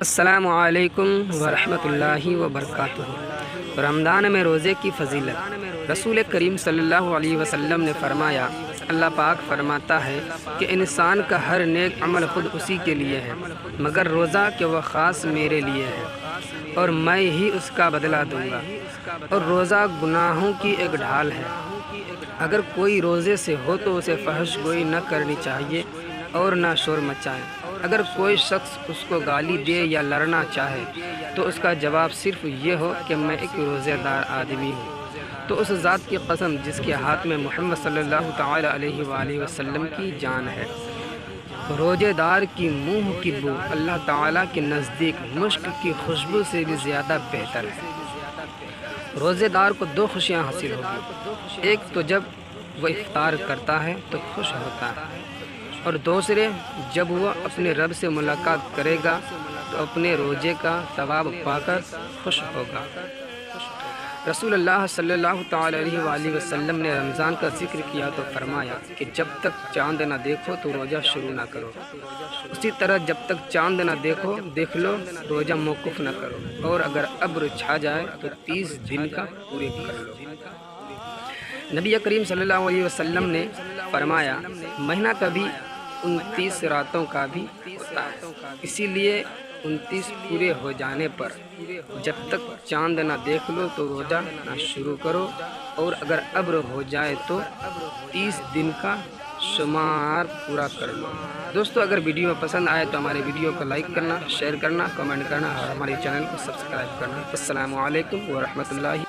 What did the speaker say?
السلام علیکم ورحمۃ اللہ وبرکاتہ۔ رمضان میں روزے کی فضیلت۔ رسول کریم صلی اللہ علیہ وسلم نے فرمایا، اللہ پاک فرماتا ہے کہ انسان کا ہر نیک عمل خود اسی کے لیے ہے مگر روزہ کہ وہ خاص میرے لیے ہے اور میں ہی اس کا بدلہ دوں گا، اور روزہ گناہوں کی ایک ڈھال ہے۔ اگر کوئی روزے سے ہو تو اسے فحش گوئی نہ کرنی چاہیے اور نہ شور مچائے۔ اگر کوئی شخص اس کو گالی دے یا لڑنا چاہے تو اس کا جواب صرف یہ ہو کہ میں ایک روزے دار آدمی ہوں، تو اس ذات کی قسم جس کے ہاتھ میں محمد صلی اللہ تعالی علیہ وآلہ وسلم کی جان ہے، روزے دار کی منہ کی بو اللہ تعالیٰ کے نزدیک مشک کی خوشبو سے بھی زیادہ بہتر ہے۔ روزے دار کو دو خوشیاں حاصل ہوگی، ایک تو جب وہ افطار کرتا ہے تو خوش ہوتا ہے، اور دوسرے جب وہ اپنے رب سے ملاقات کرے گا تو اپنے روزے کا ثواب پا کر خوش ہوگا۔ رسول اللہ صلی اللہ تعالی علیہ وآلہ وسلم نے رمضان کا ذکر کیا تو فرمایا کہ جب تک چاند نہ دیکھو تو روزہ شروع نہ کرو، اسی طرح جب تک چاند نہ دیکھ لو روزہ موقوف نہ کرو، اور اگر ابر چھا جائے تو 30 دن کا پورے کر لو۔ نبی کریم صلی اللہ علیہ وسلم نے فرمایا، مہینہ کا بھی 29 راتوں کا بھی ہوتا ہے، اسی لیے 29 پورے ہو جانے پر جب تک چاند نہ دیکھ لو تو روزہ نہ شروع کرو، اور اگر ابر ہو جائے تو 30 دن کا شمار پورا کر لو۔ دوستو، اگر ویڈیو پسند آئے تو ہمارے ویڈیو کو لائک کرنا، شیئر کرنا، کمنٹ کرنا اور ہمارے چینل کو سبسکرائب کرنا۔ السلام علیکم ورحمۃ اللہ۔